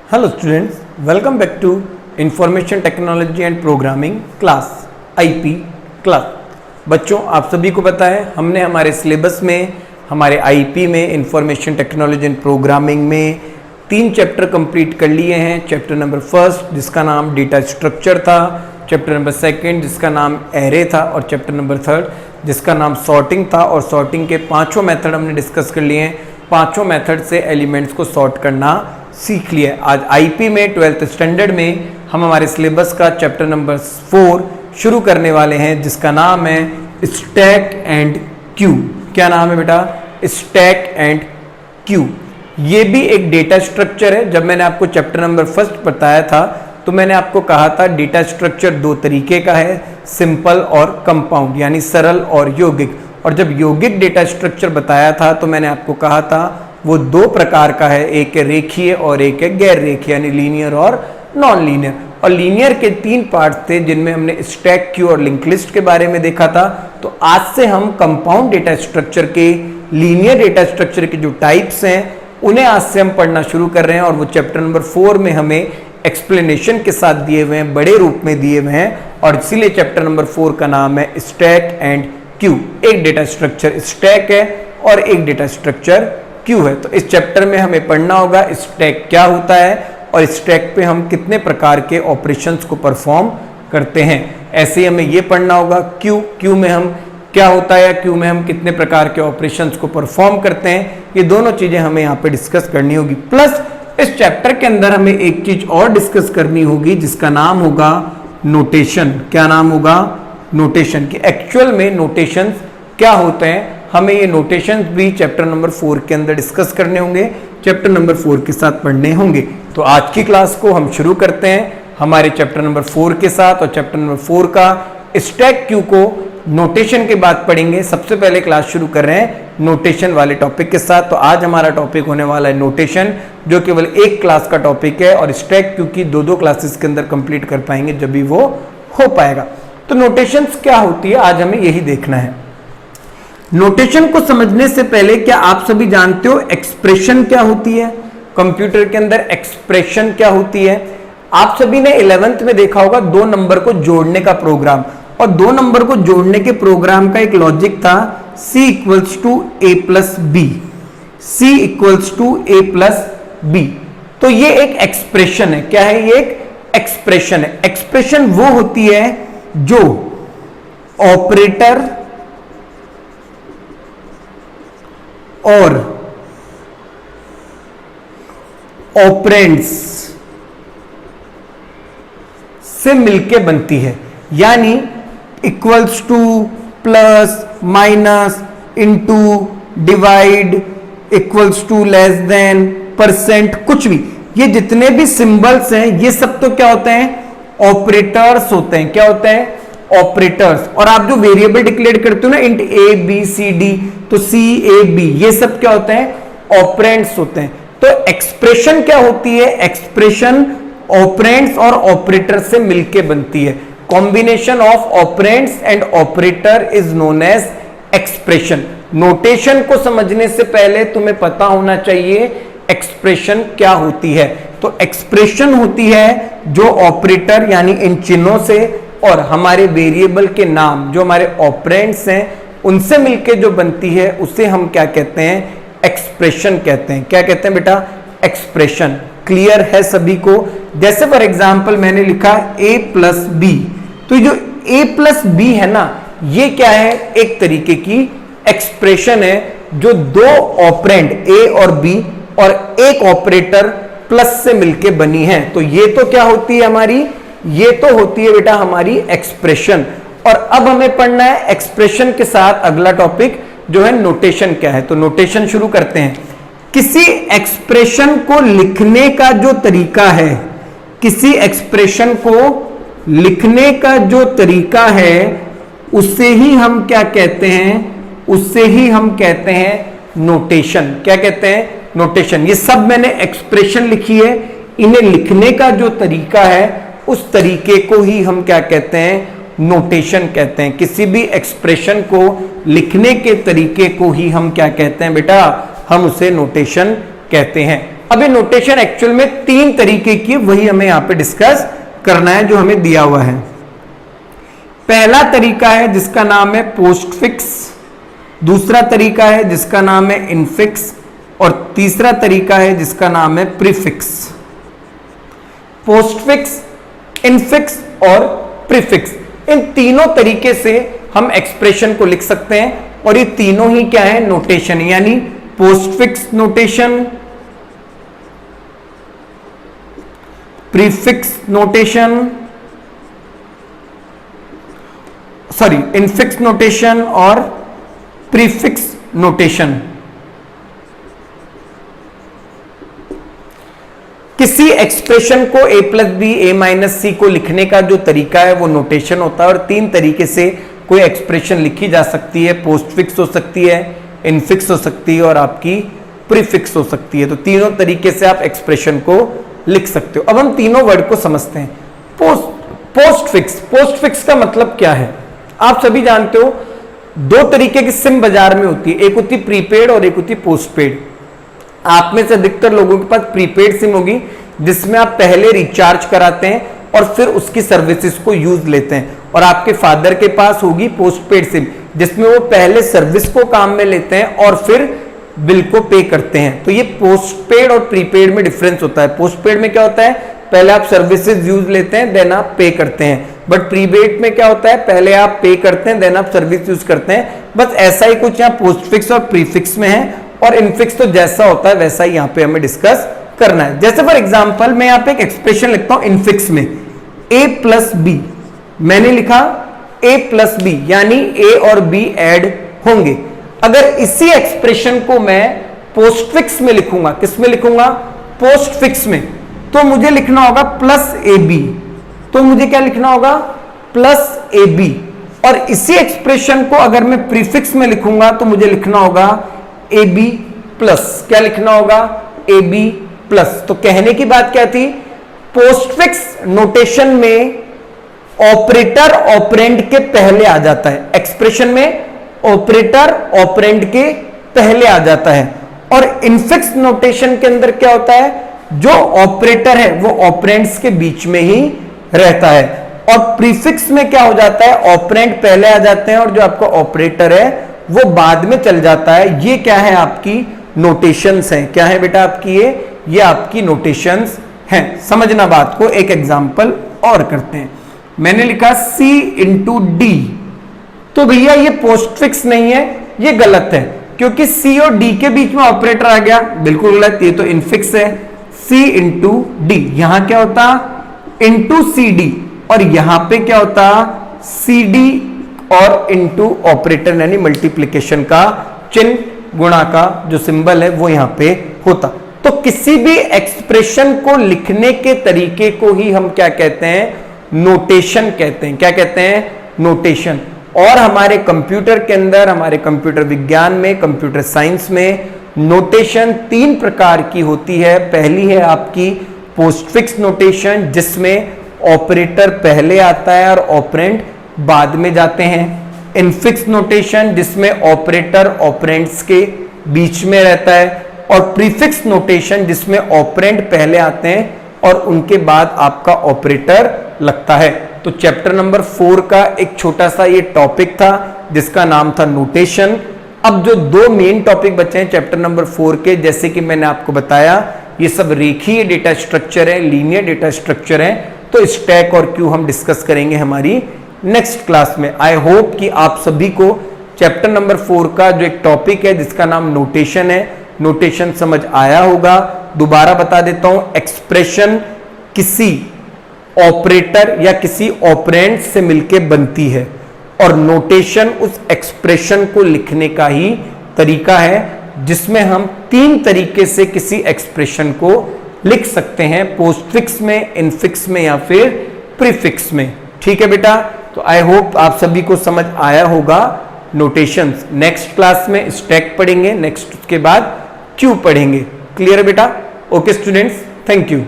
Hello students, welcome back to information technology and programming class IP class. बच्चों, आप सभी को पता है हमने हमारे सिलेबस में हमारे आईपी में इंफॉर्मेशन टेक्नोलॉजी एंड प्रोग्रामिंग में 3 चैप्टर कंप्लीट कर लिए हैं। चैप्टर नंबर 1 जिसका नाम डेटा स्ट्रक्चर था, चैप्टर नंबर 2 जिसका नाम एरे था और चैप्टर नंबर 3 जिसका नाम सॉर्टिंग था। और सॉर्टिंग के 5 मेथड हमने डिस्कस कर लिए हैं। 5 मेथड से एलिमेंट्स को सॉर्ट करना सीख लिया। आज आईपी में 12th स्टैंडर्ड में हम हमारे सिलेबस का चैप्टर नंबर 4 शुरू करने वाले हैं जिसका नाम है स्टैक एंड क्यू। क्या नाम है बेटा? Stack and Q. ये भी एक डेटा स्ट्रक्चर है। जब मैंने आपको चैप्टर नंबर 1 बताया था तो मैंने आपको कहा था डेटा स्ट्रक्चर 2 तरीके का है, सिंपल और कंपाउंड, यानी सरल और यौगिक। और जब यौगिक डेटा स्ट्रक्चर बताया था तो मैंने आपको कहा था वो 2 प्रकार का है, एक है रेखीय और एक है गैर रेखीय, यानी लीनियर और नॉन लीनियर। और लीनियर के 3 पार्ट थे जिनमें हमने स्टैक, क्यू और लिंक लिस्ट के बारे में देखा था। तो आज से हम कंपाउंड डेटा स्ट्रक्चर के, लीनियर डेटा स्ट्रक्चर के जो टाइप्स हैं उन्हें आज से हम पढ़ना शुरू कर रहे हैं। और वो चैप्टर नंबर 4 में हमें एक्सप्लेनेशन के साथ दिए हुए हैं, बड़े रूप में दिए हुए हैं, और इसीलिए चैप्टर नंबर 4 का नाम है स्टैक एंड क्यू। एक डेटा स्ट्रक्चर स्टैक है और एक डेटा स्ट्रक्चर क्यू है। तो इस चैप्टर में हमें पढ़ना होगा स्टैक क्या होता है और स्टैक पे हम कितने प्रकार के ऑपरेशंस को परफॉर्म करते हैं। ऐसे ही हमें ये पढ़ना होगा क्यू में हम क्या होता है, क्यू में हम कितने प्रकार के ऑपरेशंस को परफॉर्म करते हैं। ये दोनों चीजें हमें यहाँ पे डिस्कस करनी होगी। प्लस इस चैप्टर के अंदर हमें एक चीज और डिस्कस करनी होगी जिसका नाम होगा नोटेशन। क्या नाम होगा? नोटेशन। की एक्चुअल में नोटेशंस क्या होते हैं, हमें ये नोटेशंस भी चैप्टर नंबर 4 के अंदर डिस्कस करने होंगे, चैप्टर नंबर 4 के साथ पढ़ने होंगे। तो आज की क्लास को हम शुरू करते हैं हमारे चैप्टर नंबर 4 के साथ। और चैप्टर नंबर 4 का स्टैक क्यू को नोटेशन के बाद पढ़ेंगे। सबसे पहले क्लास शुरू कर रहे हैं नोटेशन वाले टॉपिक के साथ। तो आज हमारा टॉपिक होने वाला है नोटेशन, जो केवल एक क्लास का टॉपिक है और स्टैक क्यू की 2 क्लासेस के अंदर कंप्लीट कर पाएंगे जब भी वो हो पाएगा। तो नोटेशंस क्या होती है आज हमें यही देखना है। नोटेशन को समझने से पहले क्या आप सभी जानते हो एक्सप्रेशन क्या होती है? कंप्यूटर के अंदर एक्सप्रेशन क्या होती है? आप सभी ने 11th में देखा होगा 2 नंबर को जोड़ने का प्रोग्राम, और 2 नंबर को जोड़ने के प्रोग्राम का एक लॉजिक था C = A+B। C = A+B। तो ये एक एक्सप्रेशन है। क्या है? ये एक एक्सप्रेशन है। एक्सप्रेशन वो होती है जो ऑपरेटर और ऑपरेंड्स से मिलके बनती है, यानी equals to, plus, minus, into, divide, equals to, less than, percent, कुछ भी, ये जितने भी सिंबल्स हैं ये सब तो क्या होते हैं? ऑपरेटर्स होते हैं। क्या होते हैं? ऑपरेटर्स। और आप जो वेरिएबल डिक्लेयर करते हो ना, int A B C D, तो सी ए बी, ये सब क्या होते हैं? ऑपरेंड्स होते हैं। तो एक्सप्रेशन क्या होती है? एक्सप्रेशन ऑपरेंड्स और ऑपरेटर से मिलके बनती है। Combination of operands and operator is known as expression. Notation को समझने से पहले तुम्हें पता होना चाहिए एक्सप्रेशन क्या होती है। तो एक्सप्रेशन होती है जो ऑपरेटर यानी इन चिन्हों से और हमारे वेरिएबल के नाम जो हमारे ऑपरेंड्स हैं उनसे मिलके जो बनती है उसे हम क्या कहते हैं? एक्सप्रेशन कहते हैं। क्या कहते हैं बेटा? एक्सप्रेशन। क्लियर है सभी को? जैसे फॉर एग्जांपल मैंने लिखा A+B, तो जो A+B है ना, ये क्या है? एक तरीके की एक्सप्रेशन है जो 2 ऑपरेंड A और B और एक ऑपरेटर प्लस से मिलके बनी है। तो ये तो क्या होती है हमारी? ये तो होती है बेटा हमारी एक्सप्रेशन। और अब हमें पढ़ना है एक्सप्रेशन के साथ अगला टॉपिक जो है नोटेशन क्या है। तो नोटेशन शुरू करते हैं। किसी एक्सप्रेशन को लिखने का जो तरीका है, किसी एक्सप्रेशन को लिखने का जो तरीका है उसे ही हम क्या कहते हैं? उससे ही हम कहते हैं नोटेशन। क्या कहते हैं? नोटेशन। ये सब मैंने एक्सप्रेशन लिखी है, इन्हें लिखने का जो तरीका है उस तरीके को ही हम क्या कहते हैं? नोटेशन कहते हैं। किसी भी एक्सप्रेशन को लिखने के तरीके को ही हम क्या कहते हैं बेटा? हम उसे नोटेशन कहते हैं। अब ये नोटेशन एक्चुअल में 3 तरीके की, वही हमें यहां पे डिस्कस करना है जो हमें दिया हुआ है। पहला तरीका है जिसका नाम है पोस्टफिक्स, दूसरा तरीका है जिसका नाम है इनफिक्स, और तीसरा तरीका है जिसका नाम है प्रीफिक्स। पोस्टफिक्स, इनफिक्स और प्रीफिक्स, इन तीनों तरीके से हम एक्सप्रेशन को लिख सकते हैं, और ये तीनों ही क्या है, नोटेशन, यानी postfix notation, prefix notation, sorry infix notation और प्रीफिक्स नोटेशन। किसी एक्सप्रेशन को a plus B A minus C को लिखने का जो तरीका है वो नोटेशन होता है, और 3 तरीके से कोई एक्सप्रेशन लिखी जा सकती है। पोस्टफिक्स हो सकती है, इनफिक्स हो सकती है और आपकी प्रीफिक्स हो सकती है। तो तीनों तरीके से आप एक्सप्रेशन को लिख सकते हो। अब हम तीनों वर्ड को समझते हैं। पोस्टफिक्स का मतलब क्या है? आप सभी जानते हो 2 तरीके की सिम बाजार में होती है, एक होती है प्रीपेड और एक होती है पोस्टपेड। आप में से अधिकतर लोगों के पास प्रीपेड सिम होगी जिसमें आप पहले रिचार्ज कराते हैं और फिर उसकी सर्विसेज को यूज लेते हैं, और आपके फादर के पास होगी पोस्टपेड सिम जिसमें वो पहले सर्विस को काम में लेते हैं और फिर बिल को पे करते हैं। तो ये पोस्टपेड और प्रीपेड में डिफरेंस होता है। पोस्टपेड में क्या होता है, पहले आप सर्विसेज यूज लेते हैं देन आप पे करते हैं, बट प्रीपेड में क्या होता है, पहले आप पे करते हैं देन आप सर्विस यूज करते हैं। बस ऐसा ही कुछ यहाँ पोस्टफिक्स और प्रीफिक्स में है, और इनफिक्स तो जैसा होता है वैसा ही यहाँ पे हमें डिस्कस करना है। जैसे फॉर एग्जांपल मैं यहाँ पे एक एक्सप्रेशन लिखता हूं इनफिक्स में, a प्लस बी, मैंने लिखा a प्लस बी यानी a और b ऐड होंगे। अगर इसी एक्सप्रेशन को मैं पोस्टफिक्स में लिखूंगा, किस में लिखूंगा, पोस्टफिक्स में, तो मुझे लिखना होगा प्लस ए बी। तो मुझे क्या लिखना होगा, प्लस ए बी। और इसी एक्सप्रेशन को अगर मैं प्रीफिक्स में लिखूंगा तो मुझे लिखना होगा ए बी प्लस। क्या लिखना होगा, ए बी प्लस। तो कहने की बात क्या थी, पोस्टफिक्स नोटेशन में ऑपरेटर ऑपरेंड के पहले आ जाता है। एक्सप्रेशन में ऑपरेटर ऑपरेंड के पहले आ जाता है, और इनफिक्स नोटेशन के अंदर क्या होता है, जो ऑपरेटर है वो ऑपरेंड्स के बीच में ही रहता है। और प्रीफिक्स में क्या हो जाता है, ऑपरेंड पहले आ जाते हैं और जो आपका ऑपरेटर है वो बाद में चल जाता है। ये क्या है, आपकी नोटेशंस हैं। क्या है बेटा आपकी, ये आपकी नोटेशंस हैं। समझना बात को, एक एग्जांपल और करते हैं। मैंने लिखा C इंटू डी, तो भैया ये पोस्टफिक्स नहीं है, ये गलत है क्योंकि C और D के बीच में ऑपरेटर आ गया, बिल्कुल गलत। ये तो इनफिक्स है, C इंटू डी। यहां क्या होता, इंटू सी डी, और यहां पे क्या होता, सी डी और इंटू ऑपरेटर यानी मल्टीप्लिकेशन का चिन्ह, गुणा का जो सिंबल है वो यहां पे होता। तो किसी भी एक्सप्रेशन को लिखने के तरीके को ही हम क्या कहते हैं, नोटेशन कहते हैं। क्या कहते हैं, नोटेशन। और हमारे कंप्यूटर के अंदर, हमारे कंप्यूटर विज्ञान में, कंप्यूटर साइंस में नोटेशन 3 प्रकार की होती है। पहली है आपकी पोस्टफिक्स नोटेशन जिसमें ऑपरेटर पहले आता है और ऑपरेंड बाद में जाते हैं। इनफिक्स नोटेशन जिसमें ऑपरेटर ऑपरेंड्स के बीच में रहता है, और प्रीफिक्स नोटेशन जिसमें ऑपरेंड पहले आते हैं और उनके बाद आपका ऑपरेटर लगता है। तो चैप्टर नंबर 4 का एक छोटा सा ये टॉपिक था जिसका नाम था नोटेशन। अब जो 2 मेन टॉपिक बचे हैं चैप्टर नंबर 4 के, जैसे कि मैंने आपको बताया ये सब रेखीय डेटा स्ट्रक्चर है, लीनियर डेटा स्ट्रक्चर है। तो स्टैक और क्यू हम डिस्कस करेंगे हमारी नेक्स्ट क्लास में। आई होप कि आप सभी को चैप्टर नंबर 4 का जो एक टॉपिक है जिसका नाम नोटेशन है, नोटेशन समझ आया होगा। दोबारा बता देता हूं, एक्सप्रेशन किसी ऑपरेटर या किसी ऑपरेंड से मिलके बनती है, और नोटेशन उस एक्सप्रेशन को लिखने का ही तरीका है जिसमें हम 3 तरीके से किसी एक्सप्रेशन को लिख सकते हैं, पोस्टफिक्स में, इनफिक्स में या फिर प्रीफिक्स में। ठीक है बेटा, तो आई होप आप सभी को समझ आया होगा नोटेशंस। नेक्स्ट क्लास में स्टैक पढ़ेंगे, नेक्स्ट के बाद क्यू पढ़ेंगे। क्लियर है बेटा? Okay students, thank you.